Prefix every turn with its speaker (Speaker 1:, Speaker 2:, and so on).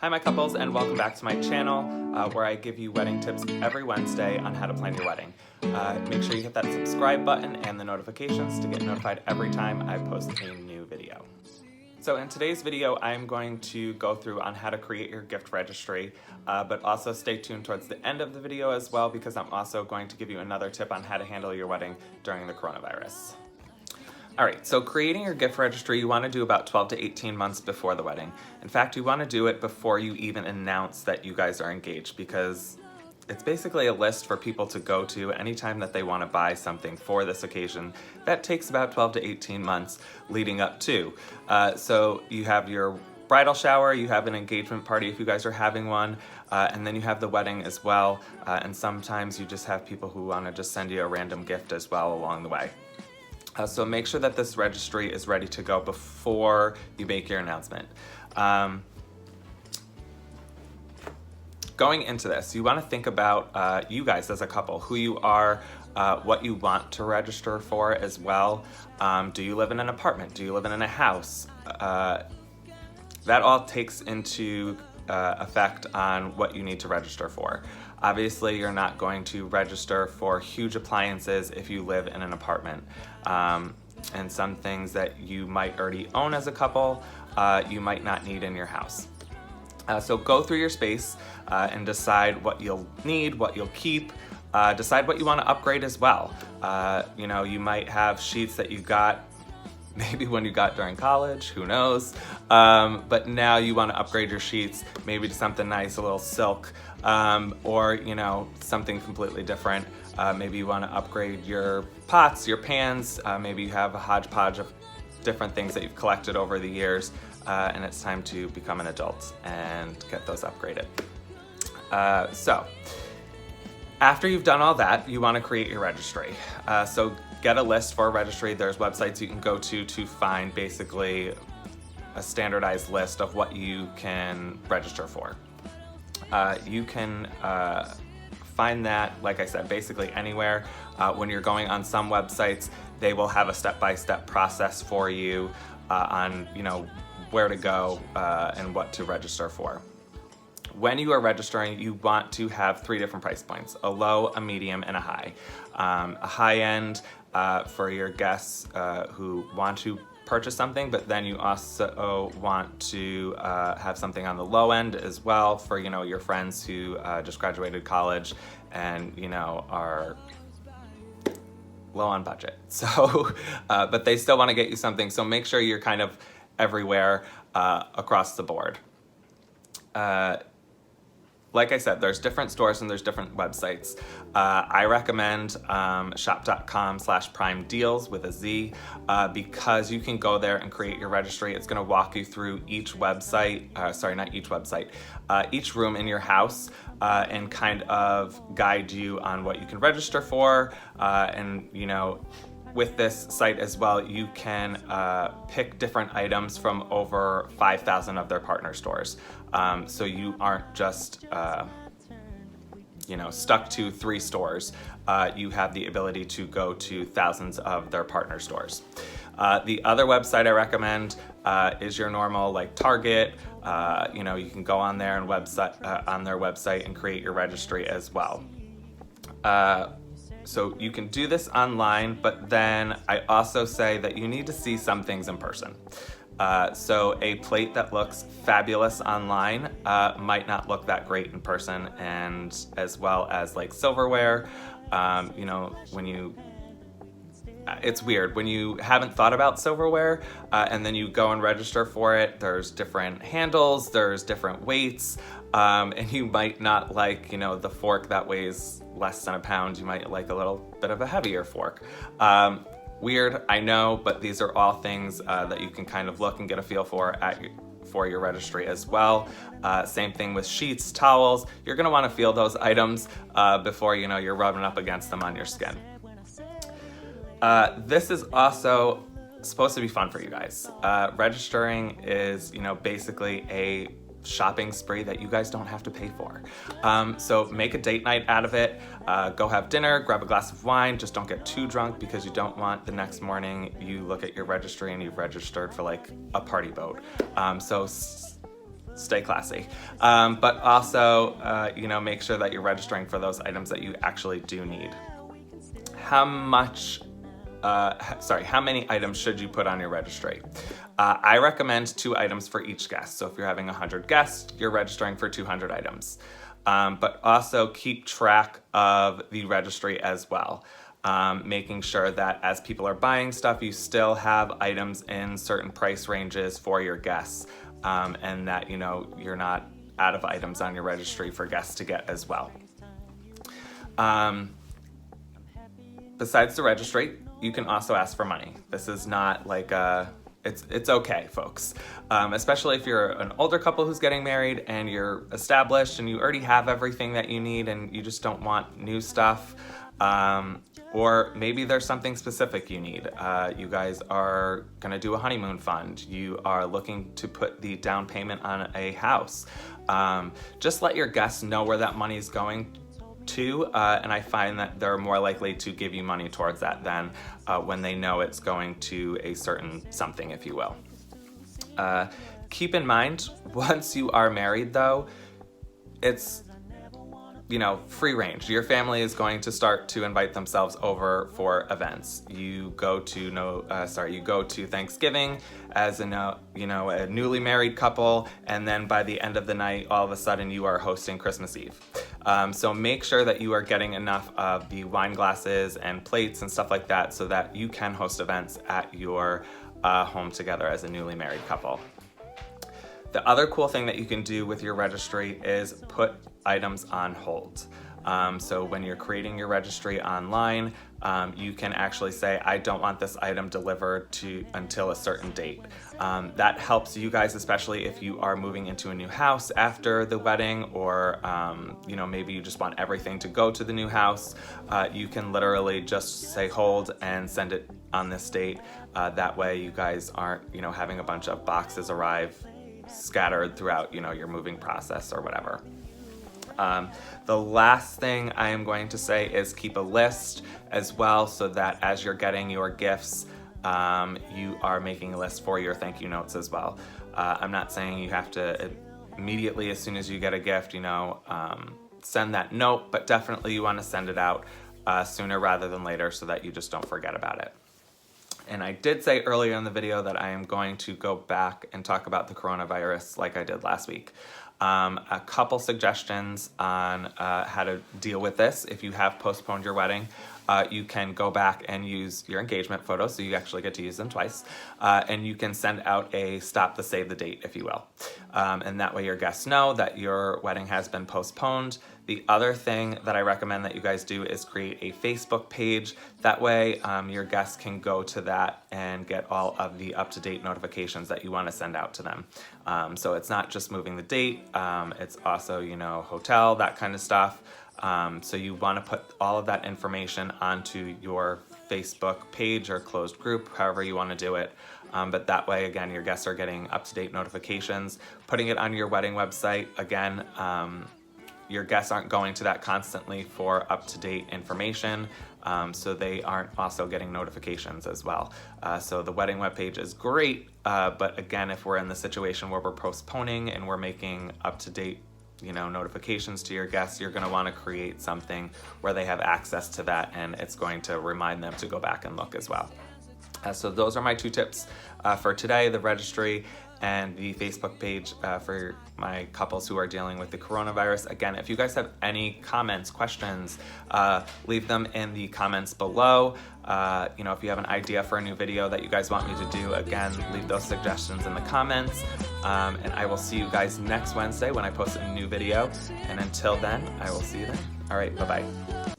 Speaker 1: Hi my couples, and welcome back to my channel where I give you wedding tips every Wednesday on how to plan your wedding. Make sure you hit that subscribe button and the notifications to get notified every time I post a new video. So in today's video, I'm going to go through on how to create your gift registry, but also stay tuned towards the end of the video as well, because I'm also going to give you another tip on how to handle your wedding during the coronavirus. All right, so creating your gift registry, you want to do about 12 to 18 months before the wedding. In fact, you want to do it before you even announce that you guys are engaged, because it's basically a list for people to go to anytime that they want to buy something for this occasion. That takes about 12 to 18 months leading up to. So you have your bridal shower, you have an engagement party if you guys are having one, and then you have the wedding as well. And sometimes you just have people who want to just send you a random gift as well along the way. So make sure that this registry is ready to go before you make your announcement. Going into this, you want to think about you guys as a couple, who you are, what you want to register for as well. Do you live in an apartment? Do you live in a house? That all takes into effect on what you need to register for. Obviously, you're not going to register for huge appliances if you live in an apartment. And some things that you might already own as a couple, you might not need in your house. So go through your space and decide what you'll need, what you'll keep. Decide what you want to upgrade as well. You know, you might have sheets that you got maybe when you got during college, who knows? But now you want to upgrade your sheets, maybe to something nice, a little silk, or you know, something completely different. Maybe you want to upgrade your pots, your pans. Maybe you have a hodgepodge of different things that you've collected over the years, and it's time to become an adult and get those upgraded. So after you've done all that, you want to create your registry. So get a list for a registry. There's websites you can go to find basically a standardized list of what you can register for. You can find that, like I said, basically anywhere. When you're going on some websites, they will have a step-by-step process for you on, you know, where to go and what to register for. When you are registering, you want to have 3 different price points: a low, a medium, and a high. A high end for your guests who want to purchase something, but then you also want to have something on the low end as well for, you know, your friends who just graduated college and, you know, are low on budget. So, but they still want to get you something. So make sure you're kind of everywhere across the board. Like I said, there's different stores and there's different websites. I recommend shop.com/prime deals with a Z because you can go there and create your registry. It's going to walk you through each website, each room in your house and kind of guide you on what you can register for. And, you know, with this site as well, you can pick different items from over 5,000 of their partner stores. So you aren't just, you know, stuck to 3 stores. You have the ability to go to thousands of their partner stores. The other website I recommend is your normal, like Target. You know, you can go on there and on their website and create your registry as well. So you can do this online, but then I also say that you need to see some things in person. So a plate that looks fabulous online might not look that great in person, and as well as like silverware. You know, it's weird when you haven't thought about silverware and then you go and register for it. There's different handles, there's different weights, and you might not like, you know, the fork that weighs less than a pound. You might like a little bit of a heavier fork. Weird, I know, but these are all things that you can kind of look and get a feel for for your registry as well. Same thing with sheets, towels. You're gonna wanna feel those items before, you know, you're rubbing up against them on your skin. This is also supposed to be fun for you guys. Registering is, you know, basically a shopping spree that you guys don't have to pay for. So make a date night out of it. Go have dinner, grab a glass of wine, just don't get too drunk because you don't want the next morning you look at your registry and you've registered for like a party boat. So stay classy. But also, you know, make sure that you're registering for those items that you actually do need. How many items should you put on your registry? I recommend 2 items for each guest. So if you're having 100 guests, you're registering for 200 items. But also keep track of the registry as well. Making sure that as people are buying stuff, you still have items in certain price ranges for your guests, and that, you know, you're not out of items on your registry for guests to get as well. Besides the registry, you can also ask for money. This is not like it's okay, folks. Especially if you're an older couple who's getting married and you're established and you already have everything that you need and you just don't want new stuff. Or maybe there's something specific you need. You guys are gonna do a honeymoon fund. You are looking to put the down payment on a house. Just let your guests know where that money is going to, and I find that they're more likely to give you money towards that than when they know it's going to a certain something, if you will. Keep in mind, once you are married though, it's, you know, free range. Your family is going to start to invite themselves over for events. You go to Thanksgiving as a newly married couple, and then by the end of the night, all of a sudden you are hosting Christmas Eve. So make sure that you are getting enough of the wine glasses and plates and stuff like that so that you can host events at your home together as a newly married couple. The other cool thing that you can do with your registry is put items on hold. So when you're creating your registry online, you can actually say, I don't want this item delivered until a certain date. That helps you guys, especially if you are moving into a new house after the wedding, or maybe you just want everything to go to the new house. You can literally just say hold and send it on this date. That way you guys aren't having a bunch of boxes arrive scattered throughout your moving process or whatever. The last thing I am going to say is keep a list as well, so that as you're getting your gifts, you are making a list for your thank you notes as well. I'm not saying you have to immediately, as soon as you get a gift, send that note, but definitely you want to send it out sooner rather than later so that you just don't forget about it. And I did say earlier in the video that I am going to go back and talk about the coronavirus like I did last week. A couple suggestions on how to deal with this. If you have postponed your wedding, you can go back and use your engagement photos, so you actually get to use them twice, and you can send out a stop the save the date, if you will. And that way your guests know that your wedding has been postponed. The other thing that I recommend that you guys do is create a Facebook page. That way your guests can go to that and get all of the up-to-date notifications that you want to send out to them. So it's not just moving the date, it's also, hotel, that kind of stuff. So you want to put all of that information onto your Facebook page or closed group, however you want to do it. But that way, again, your guests are getting up-to-date notifications. Putting it on your wedding website, again, your guests aren't going to that constantly for up-to-date information, so they aren't also getting notifications as well. So the wedding webpage is great, but again, if we're in the situation where we're postponing and we're making up-to-date notifications to your guests, you're going to want to create something where they have access to that, and it's going to remind them to go back and look as well. So those are my 2 tips for today: the registry and the Facebook page for my couples who are dealing with the coronavirus. Again, if you guys have any comments, questions, leave them in the comments below. If you have an idea for a new video that you guys want me to do, again, leave those suggestions in the comments. And I will see you guys next Wednesday when I post a new video. And until then, I will see you then. All right, bye-bye.